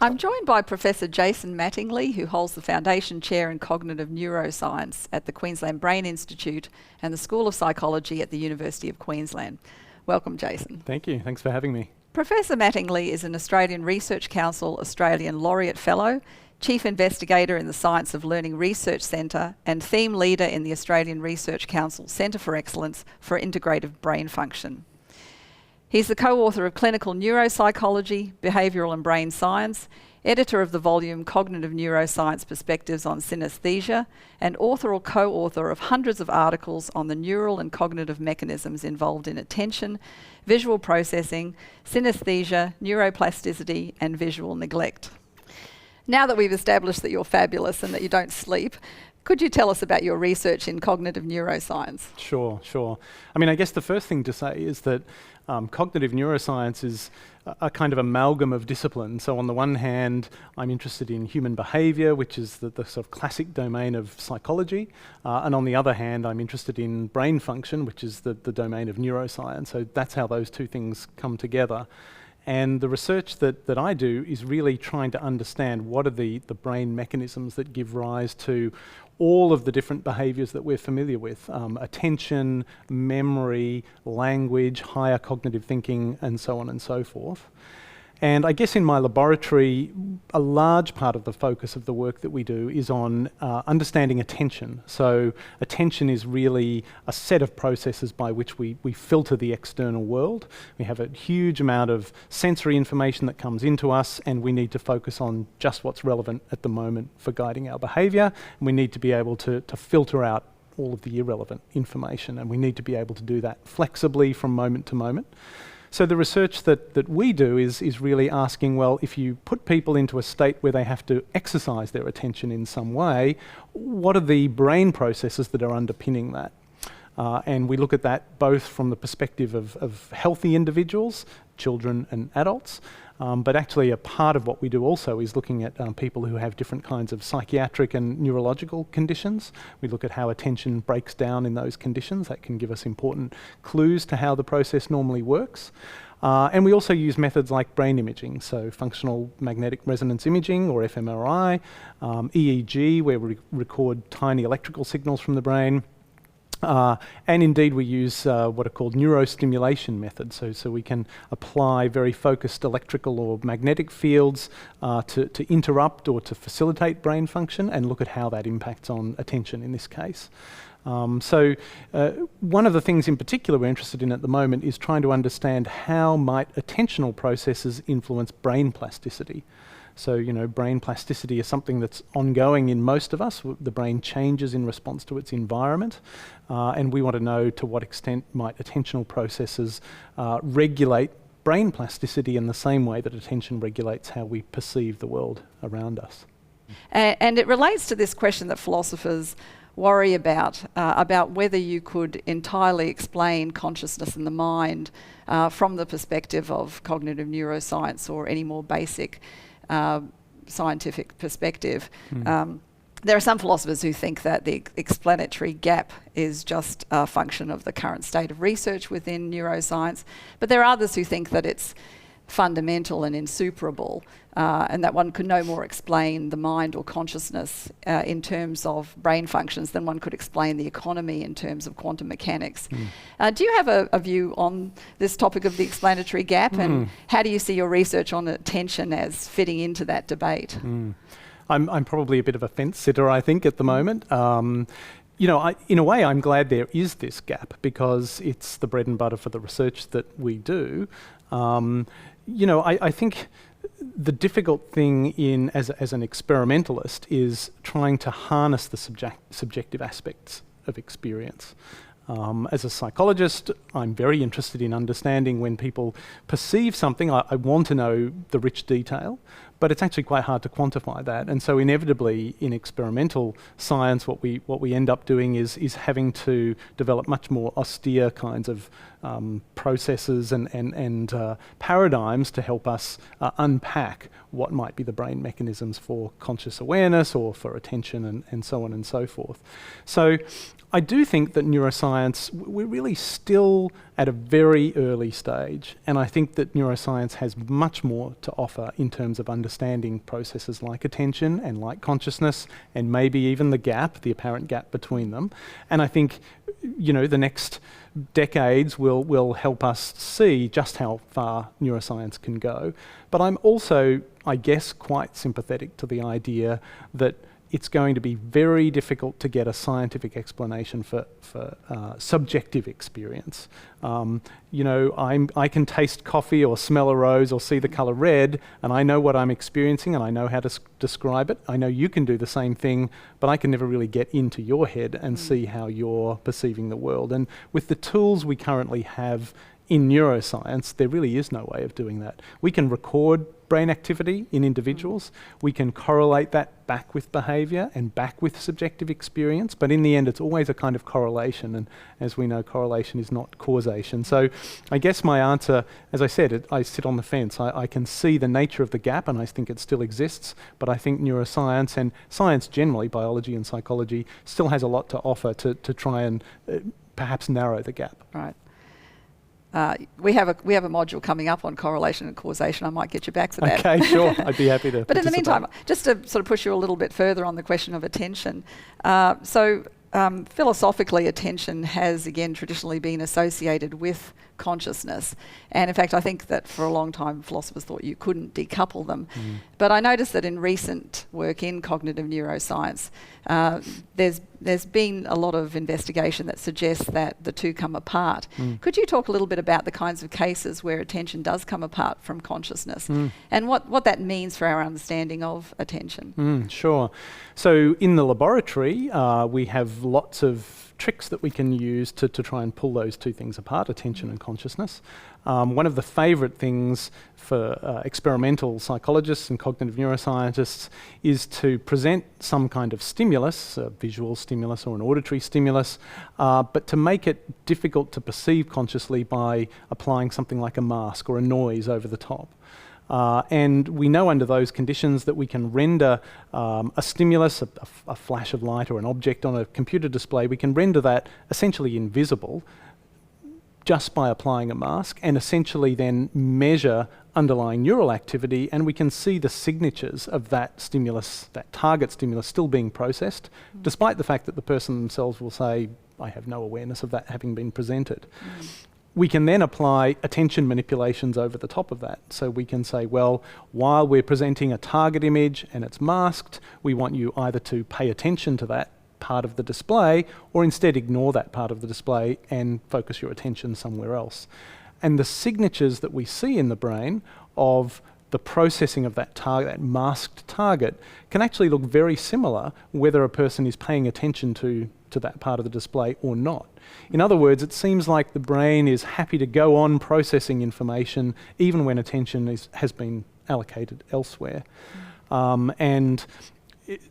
I'm joined by Professor Jason Mattingley, who holds the Foundation Chair in Cognitive Neuroscience at the Queensland Brain Institute and the School of Psychology at the University of Queensland. Welcome, Jason. Thank you. Thanks for having me. Professor Mattingley is an Australian Research Council Australian Laureate Fellow, Chief Investigator in the Science of Learning Research Centre and Theme Leader in the Australian Research Council Centre for Excellence for Integrative Brain Function. He's the co-author of Clinical Neuropsychology, Behavioural and Brain Science, editor of the volume Cognitive Neuroscience Perspectives on Synesthesia, and author or co-author of hundreds of articles on the neural and cognitive mechanisms involved in attention, visual processing, synesthesia, neuroplasticity, and visual neglect. Now that we've established that you're fabulous and that you don't sleep, could you tell us about your research in cognitive neuroscience? Sure. I mean, I guess the first thing to say is that cognitive neuroscience is a kind of amalgam of disciplines. So on the one hand, I'm interested in human behaviour, which is the sort of classic domain of psychology. And on the other hand, I'm interested in brain function, which is the domain of neuroscience. So that's how those two things come together. And the research that I do is really trying to understand what are the brain mechanisms that give rise to all of the different behaviours that we're familiar with. Attention, memory, language, higher cognitive thinking, and so on and so forth. And I guess in my laboratory, a large part of the focus of the work that we do is on understanding attention. So attention is really a set of processes by which we filter the external world. We have a huge amount of sensory information that comes into us, and we need to focus on just what's relevant at the moment for guiding our behaviour. And we need to be able to filter out all of the irrelevant information, and we need to be able to do that flexibly from moment to moment. So the research that we do is really asking, well, if you put people into a state where they have to exercise their attention in some way, what are the brain processes that are underpinning that? And we look at that both from the perspective of healthy individuals, children and adults, but actually a part of what we do also is looking at people who have different kinds of psychiatric and neurological conditions. We look at how attention breaks down in those conditions. That can give us important clues to how the process normally works. And we also use methods like brain imaging, so functional magnetic resonance imaging, or fMRI, EEG, where we record tiny electrical signals from the brain. And indeed we use what are called neurostimulation methods, so we can apply very focused electrical or magnetic fields to interrupt or to facilitate brain function and look at how that impacts on attention in this case. So one of the things in particular we're interested in at the moment is trying to understand how might attentional processes influence brain plasticity. So, brain plasticity is something that's ongoing in most of us. The brain changes in response to its environment, and we want to know to what extent might attentional processes regulate brain plasticity in the same way that attention regulates how we perceive the world around us. And it relates to this question that philosophers worry about whether you could entirely explain consciousness in the mind from the perspective of cognitive neuroscience or any more basic scientific perspective. There are some philosophers who think that the explanatory gap is just a function of the current state of research within neuroscience, but there are others who think that it's fundamental and insuperable, and that one could no more explain the mind or consciousness in terms of brain functions than one could explain the economy in terms of quantum mechanics. Do you have a view on this topic of the explanatory gap, and how do you see your research on attention as fitting into that debate? I'm probably a bit of a fence sitter, I think, at the moment. In a way, I'm glad there is this gap because it's the bread and butter for the research that we do. I think the difficult thing as an experimentalist is trying to harness the subjective aspects of experience. As a psychologist, I'm very interested in understanding when people perceive something. I want to know the rich detail, but it's actually quite hard to quantify that. And so inevitably in experimental science, what we end up doing is having to develop much more austere kinds of processes and paradigms to help us unpack what might be the brain mechanisms for conscious awareness or for attention and so on and so forth. So I do think that neuroscience, we're really still at a very early stage, and I think that neuroscience has much more to offer in terms of understanding understanding processes like attention and like consciousness, and maybe even the apparent gap between them. And I think, the next decades will help us see just how far neuroscience can go. But I'm also, I guess, quite sympathetic to the idea that it's going to be very difficult to get a scientific explanation for subjective experience. I can taste coffee or smell a rose or see the colour red, and I know what I'm experiencing and I know how to describe it. I know you can do the same thing, but I can never really get into your head and see how you're perceiving the world. And with the tools we currently have in neuroscience, there really is no way of doing that. We can record brain activity in individuals. We can correlate that back with behaviour and back with subjective experience, but in the end it's always a kind of correlation, and as we know, correlation is not causation. So I guess my answer, as I said, I sit on the fence. I can see the nature of the gap and I think it still exists, but I think neuroscience and science generally, biology and psychology, still has a lot to offer to try and perhaps narrow the gap. Right. We have a module coming up on correlation and causation. I might get you back for that. Okay, sure. I'd be happy to. But in the meantime, just to sort of push you a little bit further on the question of attention. Philosophically, attention has, again, traditionally been associated with consciousness. And in fact, I think that for a long time, philosophers thought you couldn't decouple them. But I noticed that in recent work in cognitive neuroscience, there's been a lot of investigation that suggests that the two come apart. Could you talk a little bit about the kinds of cases where attention does come apart from consciousness and what that means for our understanding of attention? Sure. So in the laboratory, we have lots of tricks that we can use to try and pull those two things apart, attention and consciousness. One of the favourite things for experimental psychologists and cognitive neuroscientists is to present some kind of stimulus, a visual stimulus or an auditory stimulus, but to make it difficult to perceive consciously by applying something like a mask or a noise over the top. And we know under those conditions that we can render a stimulus, a flash of light or an object on a computer display, we can render that essentially invisible just by applying a mask, and essentially then measure underlying neural activity, and we can see the signatures of that stimulus, that target stimulus, still being processed, despite the fact that the person themselves will say, I have no awareness of that having been presented. We can then apply attention manipulations over the top of that. So we can say, well, while we're presenting a target image and it's masked, we want you either to pay attention to that part of the display or instead ignore that part of the display and focus your attention somewhere else. And the signatures that we see in the brain of the processing of that target, that masked target, can actually look very similar whether a person is paying attention to that part of the display or not. In other words, it seems like the brain is happy to go on processing information even when attention has been allocated elsewhere.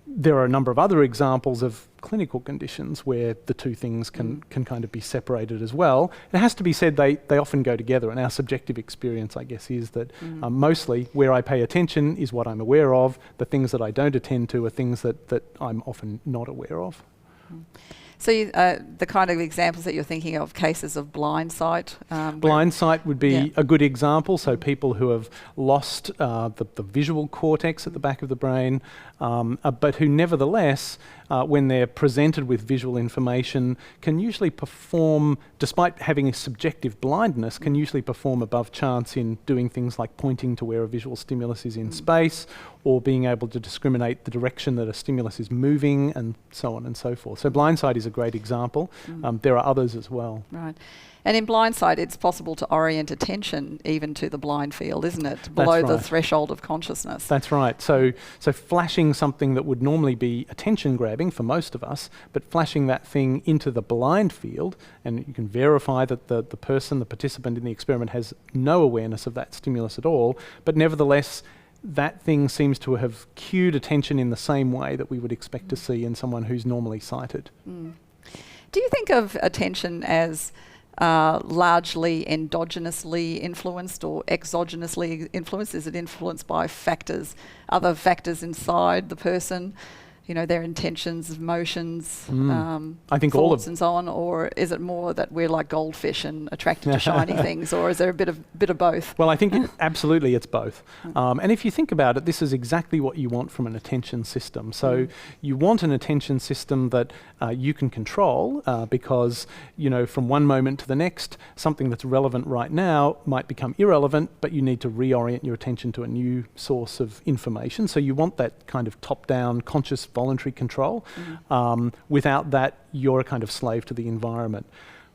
There are a number of other examples of clinical conditions where the two things can kind of be separated as well. It has to be said they often go together, and our subjective experience, I guess, is that mostly where I pay attention is what I'm aware of. The things that I don't attend to are things that I'm often not aware of. So the kind of examples that you're thinking of, cases of blindsight? Blindsight would be a good example. So people who have lost the visual cortex at the back of the brain, but who nevertheless, when they're presented with visual information, can usually perform, despite having a subjective blindness, can usually perform above chance in doing things like pointing to where a visual stimulus is in space, or being able to discriminate the direction that a stimulus is moving, and so on and so forth. So blindsight is a great example. There are others as well. Right. And in blindsight, it's possible to orient attention even to the blind field, isn't it? Below the threshold of consciousness. That's right. So flashing something that would normally be attention grabbing for most of us, but flashing that thing into the blind field, and you can verify that the person, the participant in the experiment, has no awareness of that stimulus at all, but nevertheless, that thing seems to have cued attention in the same way that we would expect to see in someone who's normally sighted. Do you think of attention as largely endogenously influenced or exogenously influenced? Is it influenced by other factors inside the person? their intentions, emotions, I think all thoughts and so on, or is it more that we're like goldfish and attracted to shiny things, or is there a bit of both? Well, I think absolutely it's both. And if you think about it, this is exactly what you want from an attention system. So you want an attention system that you can control because, from one moment to the next, something that's relevant right now might become irrelevant, but you need to reorient your attention to a new source of information. So you want that kind of top-down, conscious, voluntary control. Without that, you're a kind of slave to the environment.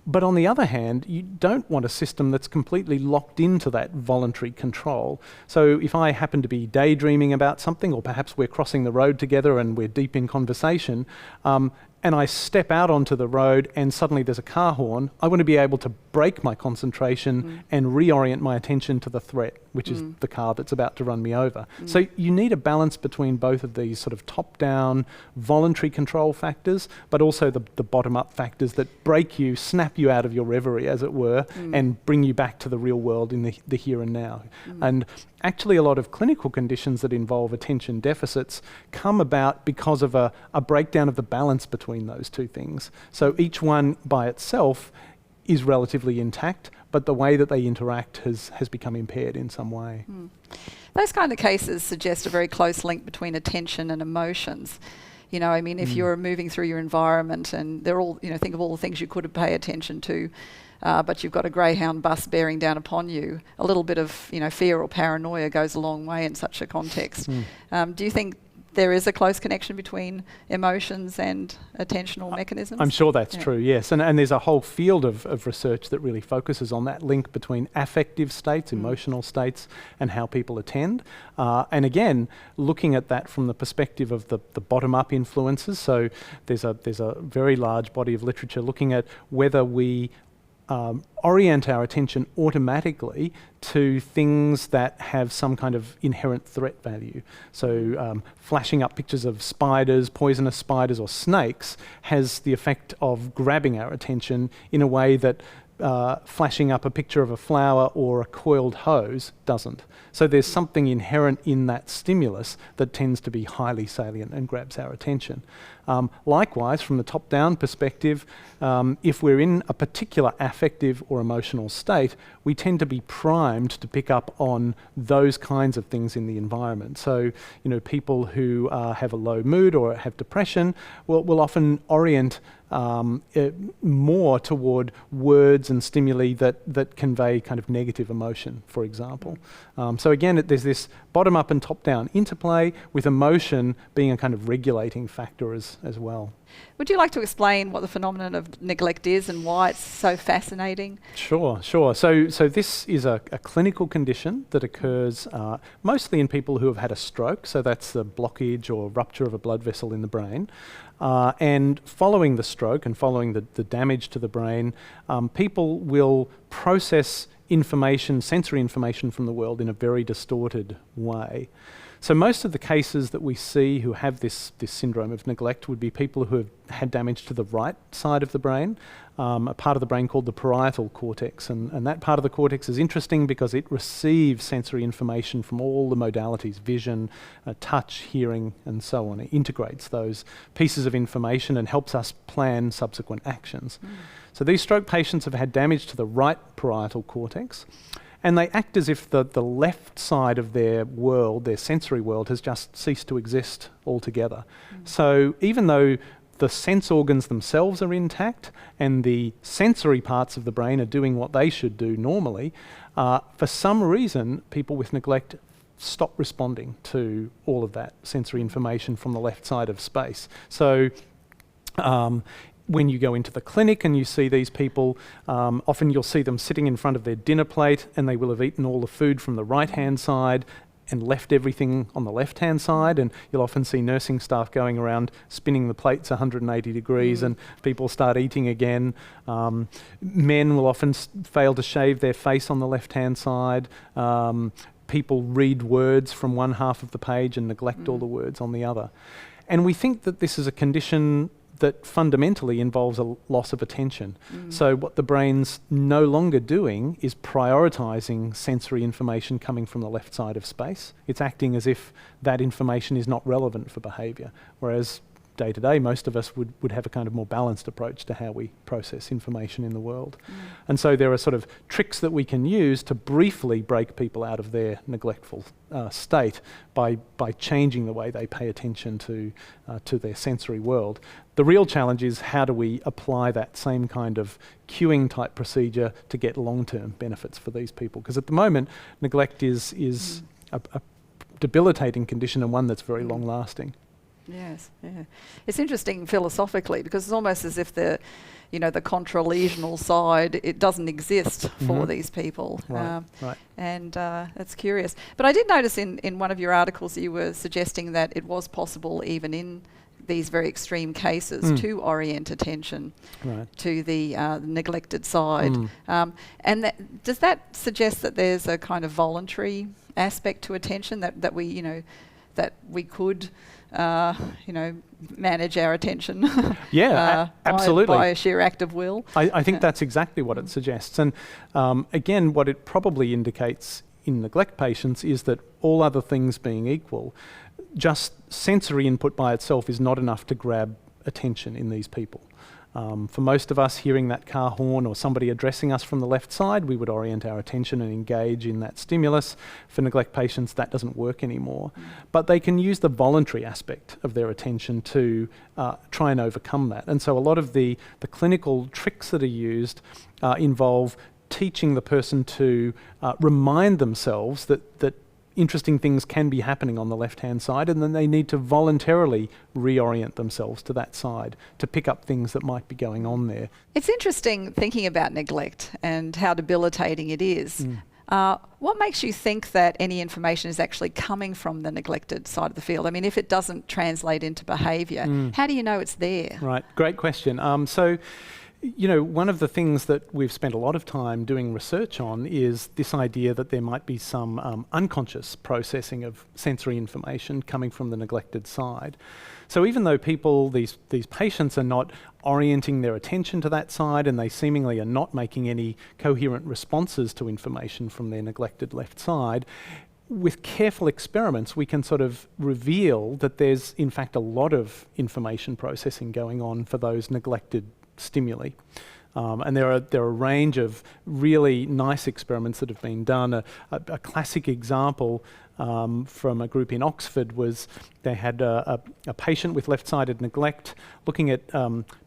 But on the other hand, you don't want a system that's completely locked into that voluntary control. So if I happen to be daydreaming about something, or perhaps we're crossing the road together and we're deep in conversation, and I step out onto the road and suddenly there's a car horn, I want to be able to break my concentration and reorient my attention to the threat, which is the car that's about to run me over. So you need a balance between both of these sort of top-down voluntary control factors, but also the bottom-up factors that break you, snap you out of your reverie, as it were, and bring you back to the real world in the here and now. And actually a lot of clinical conditions that involve attention deficits come about because of a breakdown of the balance between those two things. So each one by itself is relatively intact, but the way that they interact has become impaired in some way. Those kind of cases suggest a very close link between attention and emotions. If you're moving through your environment and they're all, think of all the things you could pay attention to, but you've got a Greyhound bus bearing down upon you, a little bit of, fear or paranoia goes a long way in such a context. Do you think there is a close connection between emotions and attentional mechanisms? I'm sure that's true, yes. And there's a whole field of research that really focuses on that link between affective states, emotional states, and how people attend. And again, looking at that from the perspective of the bottom-up influences. So there's a very large body of literature looking at whether we orient our attention automatically to things that have some kind of inherent threat value. So flashing up pictures of spiders, poisonous spiders or snakes has the effect of grabbing our attention in a way that flashing up a picture of a flower or a coiled hose doesn't. So there's something inherent in that stimulus that tends to be highly salient and grabs our attention. Likewise, from the top-down perspective, if we're in a particular affective or emotional state, we tend to be primed to pick up on those kinds of things in the environment. So, people who have a low mood or have depression will often orient more toward words and stimuli that convey kind of negative emotion, for example. So again, there's this bottom-up and top-down interplay, with emotion being a kind of regulating factor as well. Would you like to explain what the phenomenon of neglect is and why it's so fascinating? Sure. So this is a clinical condition that occurs mostly in people who have had a stroke. So that's the blockage or rupture of a blood vessel in the brain. And following the stroke and following the damage to the brain, people will process information, sensory information from the world in a very distorted way. So most of the cases that we see who have this syndrome of neglect would be people who have had damage to the right side of the brain, a part of the brain called the parietal cortex. And that part of the cortex is interesting because it receives sensory information from all the modalities, vision, touch, hearing, and so on. It integrates those pieces of information and helps us plan subsequent actions. So these stroke patients have had damage to the right parietal cortex, and they act as if the left side of their world, their sensory world, has just ceased to exist altogether. So even though the sense organs themselves are intact and the sensory parts of the brain are doing what they should do normally, for some reason people with neglect stop responding to all of that sensory information from the left side of space. So when you go into the clinic and you see these people, often you'll see them sitting in front of their dinner plate and they will have eaten all the food from the right-hand side and left everything on the left-hand side, and you'll often see nursing staff going around spinning the plates 180 degrees and people start eating again. Men will often fail to shave their face on the left-hand side. People read words from one half of the page and neglect all the words on the other. And we think that this is a condition that fundamentally involves a loss of attention. So what the brain's no longer doing is prioritising sensory information coming from the left side of space. It's acting as if that information is not relevant for behaviour, whereas day to day, most of us would have a kind of more balanced approach to how we process information in the world. And so there are sort of tricks that we can use to briefly break people out of their neglectful state by changing the way they pay attention to their sensory world. The real challenge is, how do we apply that same kind of cueing type procedure to get long-term benefits for these people? Because at the moment, neglect is a debilitating condition, and one that's very long-lasting. Yes, yeah. It's interesting philosophically, because it's almost as if the contra-lesional side, it doesn't exist for these people. Right. And that's curious. But I did notice in one of your articles you were suggesting that it was possible, even in these very extreme cases, to orient attention to the neglected side. And does that suggest that there's a kind of voluntary aspect to attention, that we could manage our attention absolutely. by a sheer act of will? I think that's exactly what it suggests. And again, what it probably indicates in neglect patients is that, all other things being equal, just sensory input by itself is not enough to grab attention in these people. For most of us, hearing that car horn or somebody addressing us from the left side, we would orient our attention and engage in that stimulus. For neglect patients, that doesn't work anymore. But they can use the voluntary aspect of their attention to try and overcome that. And so a lot of the clinical tricks that are used involve teaching the person to remind themselves that interesting things can be happening on the left-hand side, and then they need to voluntarily reorient themselves to that side to pick up things that might be going on there. It's interesting thinking about neglect and how debilitating it is. What makes you think that any information is actually coming from the neglected side of the field? I mean, if it doesn't translate into behaviour, how do you know it's there? Right, great question. One of the things that we've spent a lot of time doing research on is this idea that there might be some unconscious processing of sensory information coming from the neglected side. So even though these patients are not orienting their attention to that side, and they seemingly are not making any coherent responses to information from their neglected left side, with careful experiments, we can sort of reveal that there's in fact a lot of information processing going on for those neglected stimuli. And there are a range of really nice experiments that have been done. A classic example from a group in Oxford was they had a patient with left-sided neglect looking at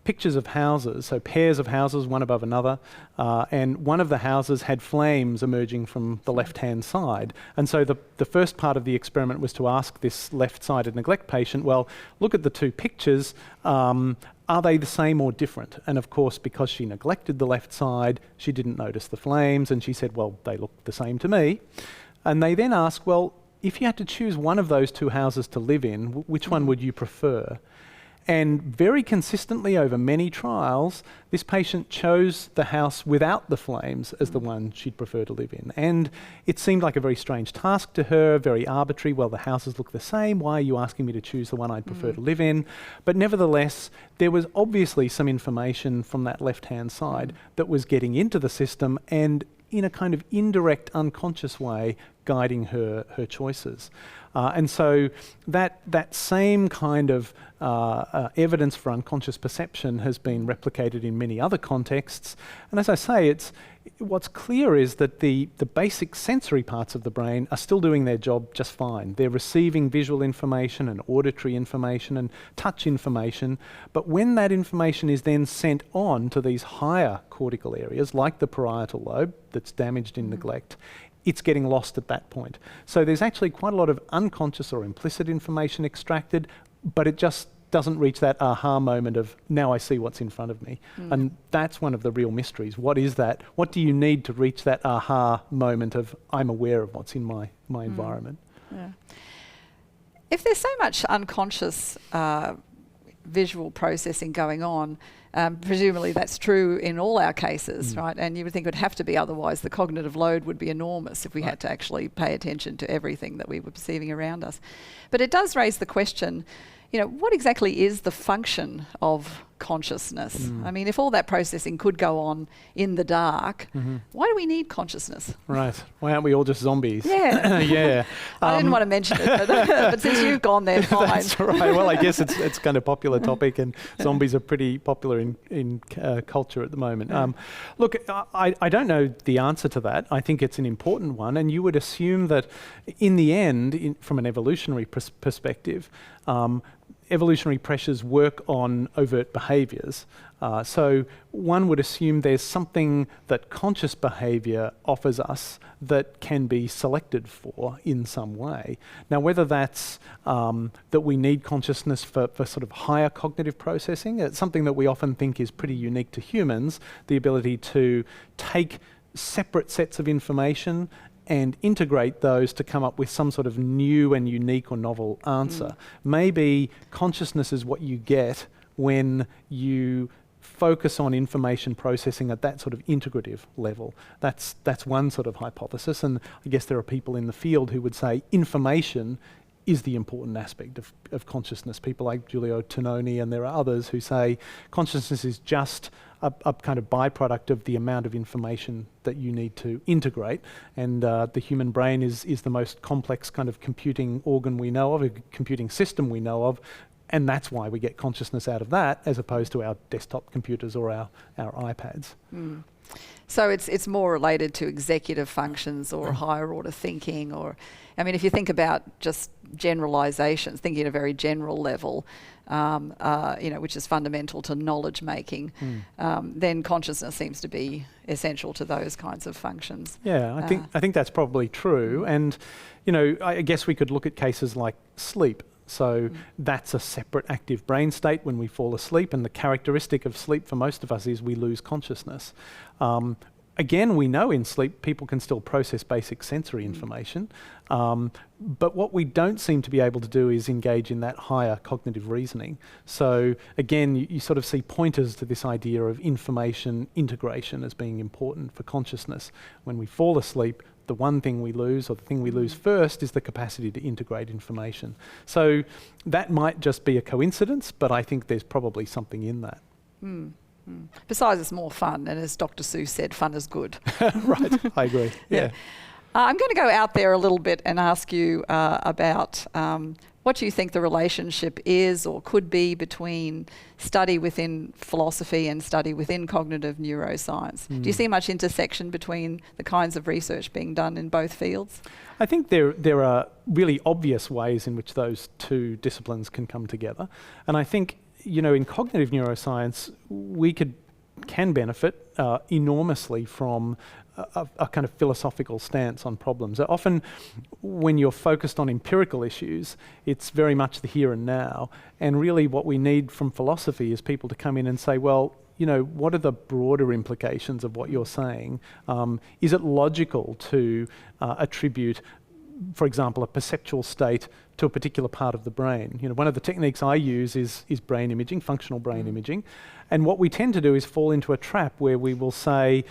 pictures of houses, so pairs of houses, one above another, and one of the houses had flames emerging from the left-hand side. And so the first part of the experiment was to ask this left-sided neglect patient, well, look at the two pictures, are they the same or different? And of course, because she neglected the left side, she didn't notice the flames, and she said, well, they look the same to me. And they then asked, well, if you had to choose one of those two houses to live in, which one would you prefer? And very consistently over many trials, this patient chose the house without the flames as the one she'd prefer to live in. And it seemed like a very strange task to her, very arbitrary. Well, the houses look the same. Why are you asking me to choose the one I'd prefer to live in? But nevertheless, there was obviously some information from that left-hand side that was getting into the system and, in a kind of indirect, unconscious way, guiding her choices. And so that same kind of evidence for unconscious perception has been replicated in many other contexts. And as I say, what's clear is that the basic sensory parts of the brain are still doing their job just fine. They're receiving visual information and auditory information and touch information. But when that information is then sent on to these higher cortical areas, like the parietal lobe that's damaged in neglect, it's getting lost at that point. So there's actually quite a lot of unconscious or implicit information extracted, but it just doesn't reach that aha moment of, now I see what's in front of me. And that's one of the real mysteries. What is that? What do you need to reach that aha moment of, I'm aware of what's in my environment? Yeah. If there's so much unconscious visual processing going on, presumably that's true in all our cases, right? And you would think it would have to be, otherwise the cognitive load would be enormous if we had to actually pay attention to everything that we were perceiving around us. But it does raise the question, what exactly is the function of consciousness? I mean, if all that processing could go on in the dark, why do we need consciousness? Right. Why aren't we all just zombies? Yeah. Yeah. I didn't want to mention it, but since you've gone there, fine. That's right. Well, I guess it's kind of popular topic, and zombies are pretty popular in culture at the moment. Look, I don't know the answer to that. I think it's an important one, and you would assume that in the end, from an evolutionary perspective, evolutionary pressures work on overt behaviours. So one would assume there's something that conscious behaviour offers us that can be selected for in some way. Now, whether that's that we need consciousness for sort of higher cognitive processing, it's something that we often think is pretty unique to humans, the ability to take separate sets of information and integrate those to come up with some sort of new and unique or novel answer. Maybe consciousness is what you get when you focus on information processing at that sort of integrative level. That's one sort of hypothesis, and I guess there are people in the field who would say information is the important aspect of consciousness. People like Giulio Tononi, and there are others who say consciousness is just a kind of byproduct of the amount of information that you need to integrate, and the human brain is the most complex kind of computing organ we know of, a computing system we know of, and that's why we get consciousness out of that as opposed to our desktop computers or our iPads. So it's more related to executive functions or higher order thinking, or, I mean, if you think about just generalizations, thinking at a very general level, which is fundamental to knowledge making, then consciousness seems to be essential to those kinds of functions. Yeah, I think that's probably true. And, I guess we could look at cases like sleep. So that's a separate active brain state when we fall asleep, and the characteristic of sleep for most of us is we lose consciousness. Again, we know in sleep people can still process basic sensory information, but what we don't seem to be able to do is engage in that higher cognitive reasoning. So again, you sort of see pointers to this idea of information integration as being important for consciousness. When we fall asleep, the one thing we lose, or the thing we lose first, is the capacity to integrate information. So that might just be a coincidence, but I think there's probably something in that. Besides, it's more fun, and as Dr. Seuss said, fun is good. Right, I agree. Yeah. I'm going to go out there a little bit and ask you about what you think the relationship is or could be between study within philosophy and study within cognitive neuroscience. Do you see much intersection between the kinds of research being done in both fields? I think there are really obvious ways in which those two disciplines can come together. And I think, in cognitive neuroscience, we can benefit enormously from a kind of philosophical stance on problems. Often when you're focused on empirical issues, it's very much the here and now. And really what we need from philosophy is people to come in and say, well, what are the broader implications of what you're saying? Is it logical to attribute, for example, a perceptual state to a particular part of the brain? One of the techniques I use is brain imaging, functional brain imaging. And what we tend to do is fall into a trap where we will say,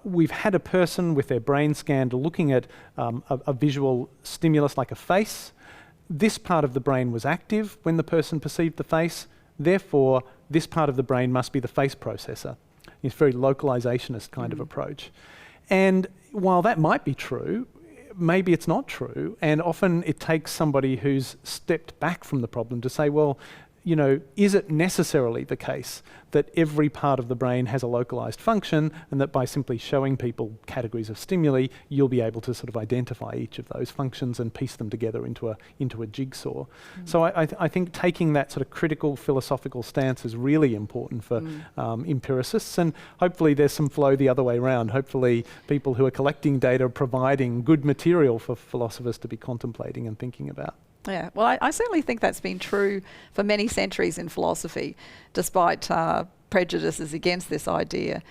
we've had a person with their brain scanned looking at a visual stimulus like a face. This part of the brain was active when the person perceived the face. Therefore, this part of the brain must be the face processor. It's a very localizationist kind of approach. And while that might be true, maybe it's not true, and often it takes somebody who's stepped back from the problem to say, well, is it necessarily the case that every part of the brain has a localized function, and that by simply showing people categories of stimuli, you'll be able to sort of identify each of those functions and piece them together into a jigsaw? So I think taking that sort of critical philosophical stance is really important for empiricists, and hopefully there's some flow the other way around. Hopefully people who are collecting data are providing good material for philosophers to be contemplating and thinking about. Yeah, well, I certainly think that's been true for many centuries in philosophy, despite prejudices against this idea.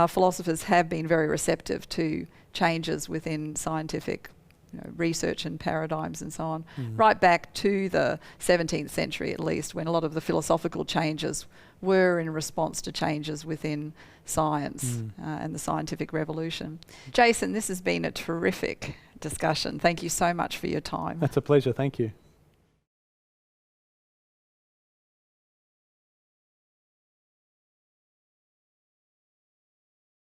Philosophers have been very receptive to changes within scientific research and paradigms and so on, right back to the 17th century at least, when a lot of the philosophical changes were in response to changes within science and the scientific revolution. Jason, this has been a terrific discussion. Thank you so much for your time. That's a pleasure. Thank you.